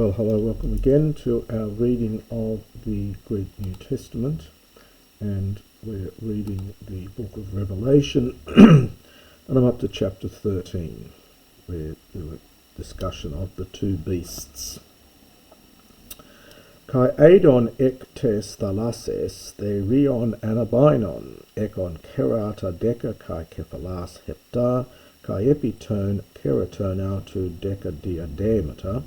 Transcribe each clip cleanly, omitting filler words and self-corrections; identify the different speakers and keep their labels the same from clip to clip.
Speaker 1: Well, hello, welcome again to our reading of the Greek New Testament, and we're reading the book of Revelation, and I'm up to chapter 13, where the discussion of the two beasts. Kai Adon ek tes thalases, the rion anabinon, ekon kerata deca kai kephalas hepta, kai epitone keraton autu deca diademata,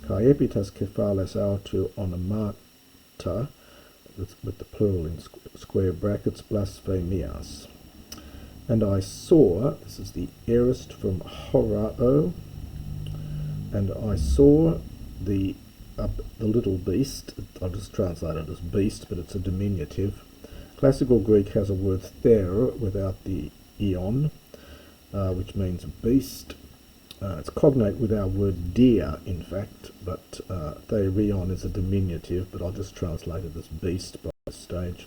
Speaker 1: kai epitas kephales autu onomata, with the plural in square brackets, blasphemias. And I saw, this is the aorist from horao, and I saw the little beast. I'll just translate it as beast, but it's a diminutive. Classical Greek has a word thera without the eon, which means beast. It's cognate with our word deer, in fact, but therion is a diminutive, but I'll just translate it as beast by this stage.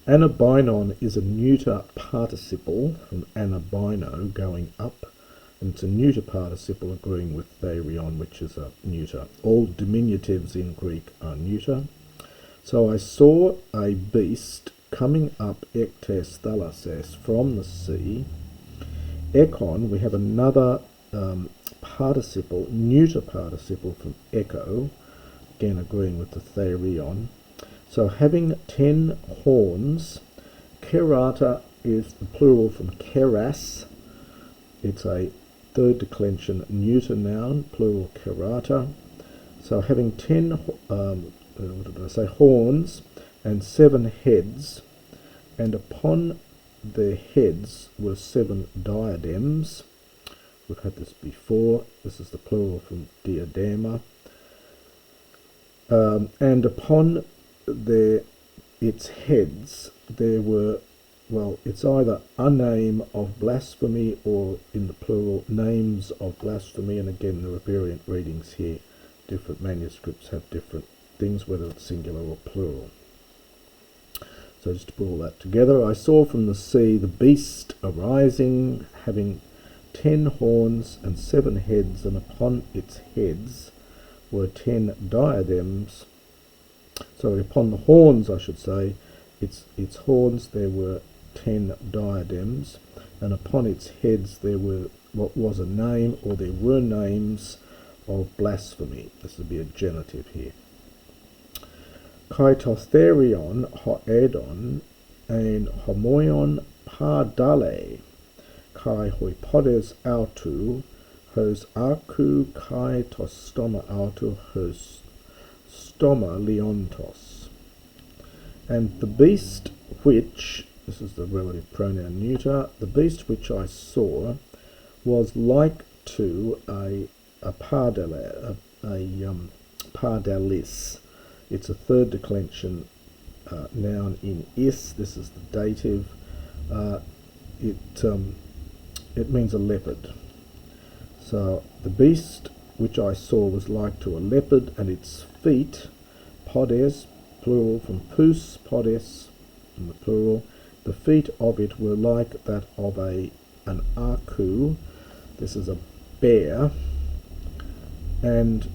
Speaker 1: Anabinon is a neuter participle from anabino, going up, and it's a neuter participle agreeing with therion, which is a neuter. All diminutives in Greek are neuter. So I saw a beast coming up ektes thalases from the sea. Ekon, we have another participle, neuter participle from echo, again agreeing with the therion. So having 10 horns, kerata is the plural from keras. It's a third declension neuter noun, plural kerata. So having 10 horns and 7 heads, and upon their heads were 7 diadems. We've had this before. This is the plural from diadema. And upon its heads there were, well, it's either a name of blasphemy or, in the plural, names of blasphemy. And again, there are variant readings here. Different manuscripts have different things, whether it's singular or plural. So just to put all that together, I saw from the sea the beast arising, having 10 horns and 7 heads, and upon its heads were 10 diadems. Sorry, upon the horns, I should say, its horns there were 10 diadems, and upon its heads there were what was a name, or there were names of blasphemy. This would be a genitive here. Kai totherion hoedon and homoion pardale, kai hoipodes autu, hos aku kai tos stoma autu, hos stoma leontos. And the beast which, this is the relative pronoun neuter, the beast which I saw was like to a pardalis. It's a third declension noun in is. This is the dative. It means a leopard. So the beast which I saw was like to a leopard, and its feet, podes, plural from pous, podes, in the plural, the feet of it were like that of an aku. This is a bear, and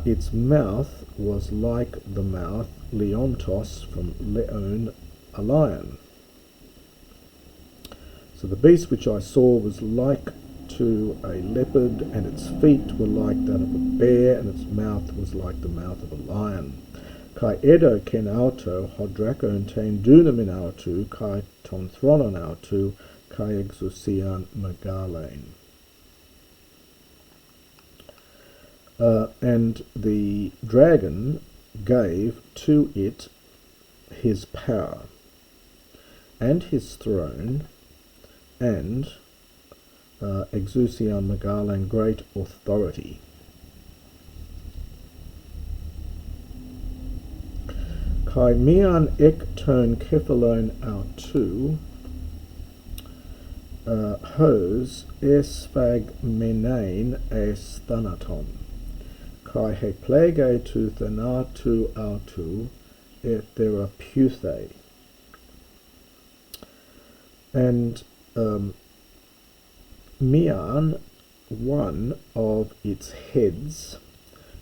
Speaker 1: its mouth was like the mouth, leontos, from leon, a lion. So the beast which I saw was like to a leopard, and its feet were like that of a bear, and its mouth was like the mouth of a lion. Kai edo ken auto, hodrakon ten dunamin autu, kai ton thronon autu, kai exousian megalein. And the dragon gave to it his power, and his throne, and exousian megalein, great authority. Kai mian ek ton kephalon autu, hos esphag menain es thanaton, kai he plege tu thanatu autu, et theraputhe. And Mian, one of its heads,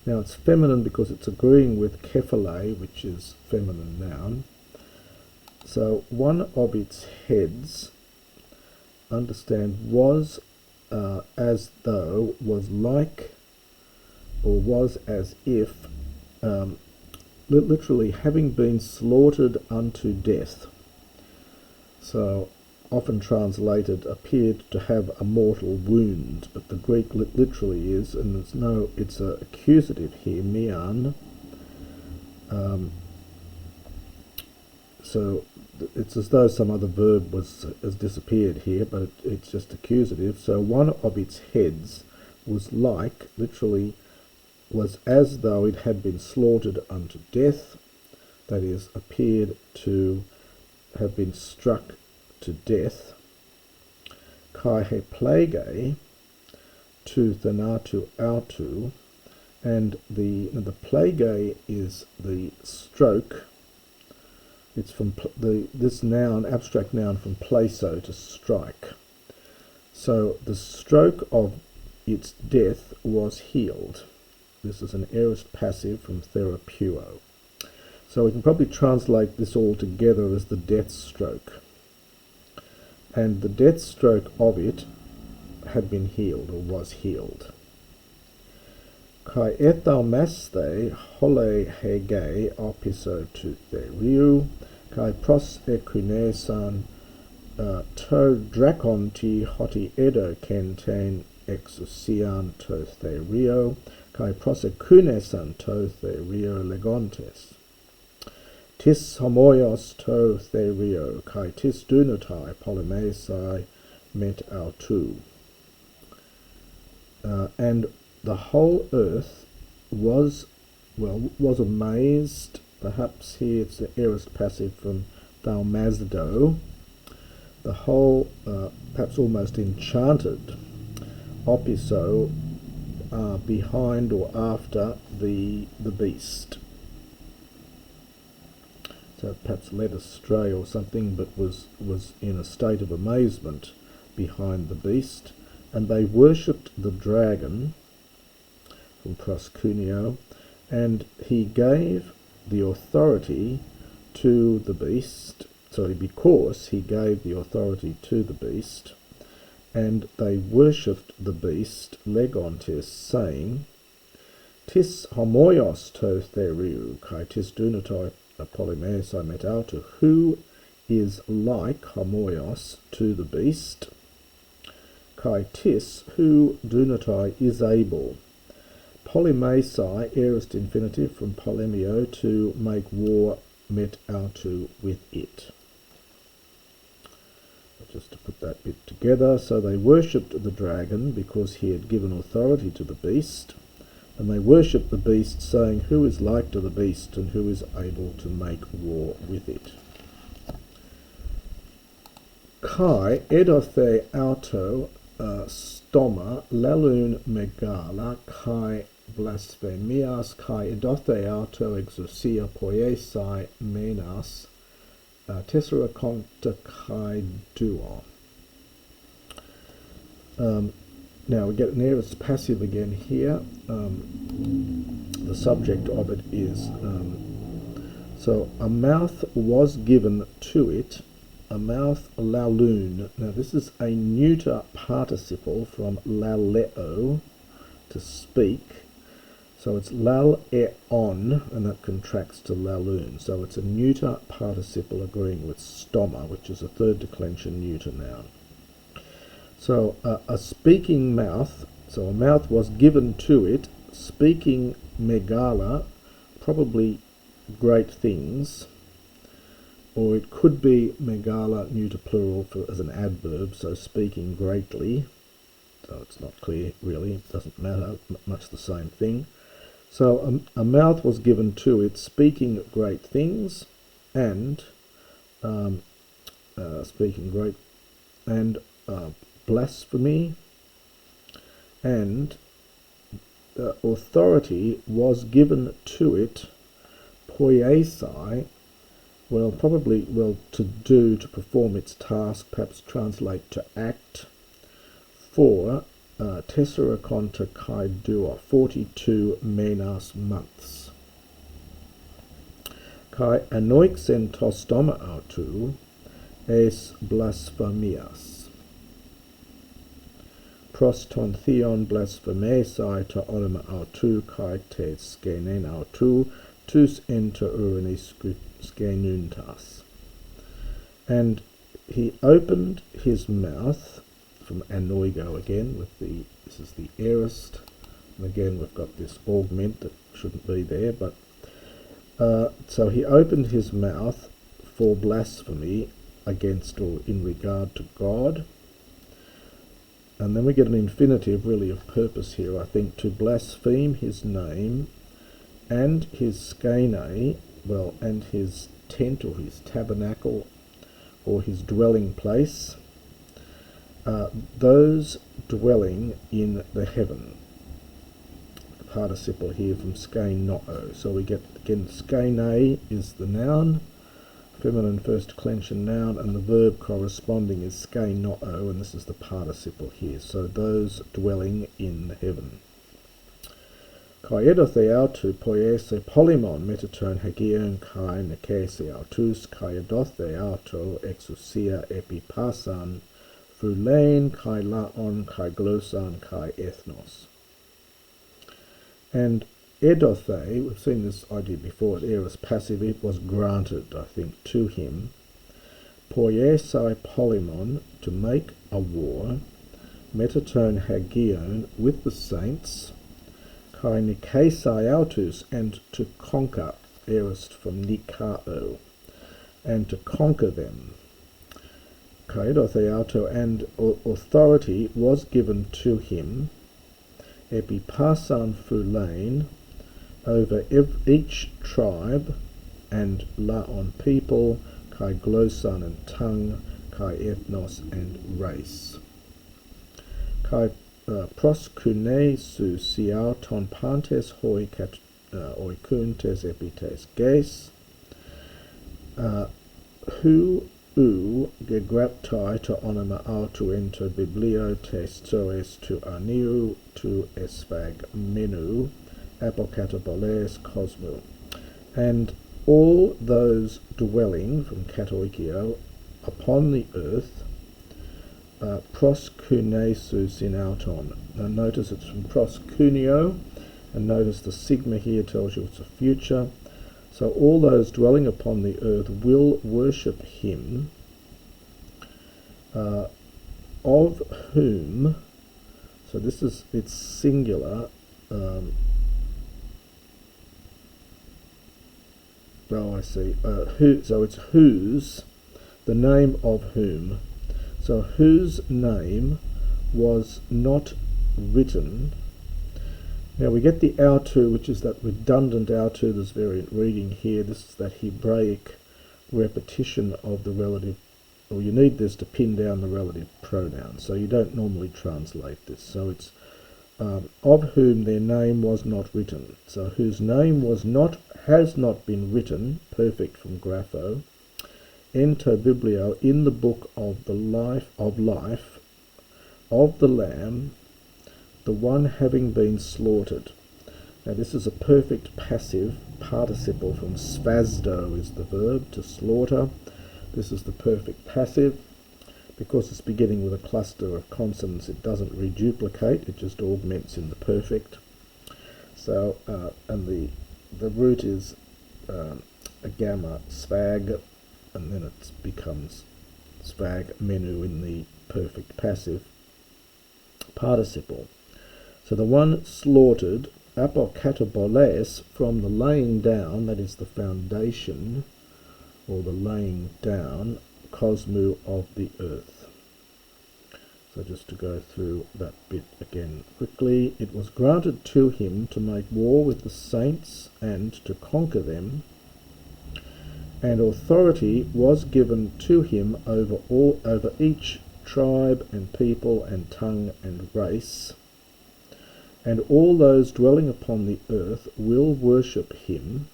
Speaker 1: Now it's feminine because it's agreeing with kephale, which is feminine noun. So one of its heads, understand, was as though, was like, or was as if, literally having been slaughtered unto death. So often translated appeared to have a mortal wound, but the Greek literally is, and there's no, it's a accusative here, mian. So it's as though some other verb has disappeared here, but it's just accusative. So one of its heads was like, literally, was as though it had been slaughtered unto death, that is, appeared to have been struck to death. Kai he plage, to thanatu autu, and the plage is the stroke. It's from this noun, abstract noun, from plaso, to strike. So the stroke of its death was healed. This is an aorist passive from therapuo. So we can probably translate this all together as the death stroke. And the death stroke of it had been healed, or was healed. Kai ethaumaste hole hege opiso to theriu, kai pros ekunesan to draconti hoti edo kenten exousian to therio, kai pros ekunesan to therio legontes. Tis homoios to therio, kai tis dunatai polymesai met autu. And the whole earth was amazed. Perhaps here it's the aorist passive from thaumazdo. The whole, perhaps almost enchanted, opiso, behind or after the beast. So perhaps led astray or something, but was in a state of amazement behind the beast. And they worshipped the dragon, from proskuneo, and he gave the authority to the beast. Sorry, because he gave the authority to the beast, and they worshipped the beast, legontes, saying, Tis homoios to theriu, kai tis dunatai polymesai met autu, who is like homoios to the beast, kai tis, who dunatai is able, polymesai, aorist infinitive from polemio, to make war, met autu, with it. Just to put that bit together, so they worshipped the dragon because he had given authority to the beast, and they worshipped the beast, saying, who is like to the beast and who is able to make war with it. Kai edothe auto stoma lalun megala kai blasphemias kai edothe auto exousia poiesai menas tessera conta kai duo. Now we get an aorist passive again here. The subject of it is, so a mouth was given to it, a mouth lalun. Now this is a neuter participle from laleo, to speak. So it's lal-e-on, and that contracts to lalun. So it's a neuter participle agreeing with stoma, which is a third declension neuter noun. So a speaking mouth, so a mouth was given to it, speaking megala, probably great things, or it could be megala neuter plural as an adverb, so speaking greatly. So it's not clear really, it doesn't matter, much the same thing. So a mouth was given to it, speaking great things, and speaking great, and blasphemy, and authority was given to it, poiesai, to perform its task, perhaps translate to act, for Tesseraconta kai dua, 42 menas months. Kai anoixen tostoma autu, es blasphemias. Proston theon blasphemesai to onoma autu, kai te skenen autu, tus enter uranis skenuntas. And he opened his mouth, from anoigo again, this is the aorist, and again we've got this augment that shouldn't be there, but so he opened his mouth for blasphemy against or in regard to God. And then we get an infinitive really of purpose here, I think, to blaspheme his name and his skene, well, and his tent or his tabernacle or his dwelling place, those dwelling in the heaven. The participle here from skenoo. So we get, again, skene is the noun, feminine first declension noun, and the verb corresponding is skenoo, and this is the participle here. So those dwelling in heaven. Kai edothe autu poiese polymon metaturn hagion kai nekese autus kai edothe auto exousia epipasan Fulein kai laon kai glosan kai ethnos. And edothe, we've seen this idea before, aorist passive, it was granted, I think, to him. Poiesai polymon, to make a war, metaturn hagion, with the saints, kai nikesai autus, and to conquer, aorist from nikao, and to conquer them. Kaidothe auto, and authority was given to him, epipasan fulein, over each tribe, and laon people, kai glosan and tongue, kai ethnos and race. Kai proskunesu siauton pantes hoi oikuntes epites ges, who gegraptai to onoma autu enter biblio tes soes to aniu to esphag menu apokataboles cosmo. And all those dwelling, from katoikio, upon the earth, proskunesus in auton. Now notice it's from proskuneo, and notice the sigma here tells you it's a future. So all those dwelling upon the earth will worship him, of whom, so this is, it's singular, oh I see, so it's whose, the name of whom. So whose name was not written. Now we get the autu, which is that redundant autu, this variant reading here. This is that Hebraic repetition of the relative, or you need this to pin down the relative pronoun. So you don't normally translate this. So it's of whom their name was not written. So whose name has not been written, perfect from grapho, ento biblio, in the book of the life of the Lamb, the one having been slaughtered. Now this is a perfect passive participle from spasdo is the verb, to slaughter. This is the perfect passive. Because it's beginning with a cluster of consonants, it doesn't reduplicate, it just augments in the perfect. So, and the root is a gamma spag, and then it becomes spag menu in the perfect passive participle. So the one slaughtered, apokataboles, from the laying down, that is the foundation, or the laying down, cosmo of the earth. So just to go through that bit again quickly, it was granted to him to make war with the saints and to conquer them, and authority was given to him over each tribe and people and tongue and race, and all those dwelling upon the earth will worship him,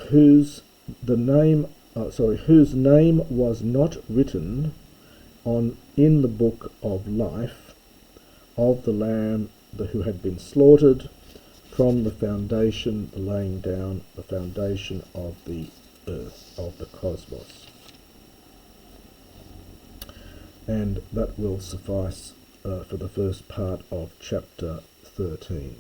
Speaker 1: whose name was not written in the book of life of the Lamb who had been slaughtered from the foundation, the laying down, the foundation of the earth, of the cosmos. And that will suffice for the first part of chapter 13.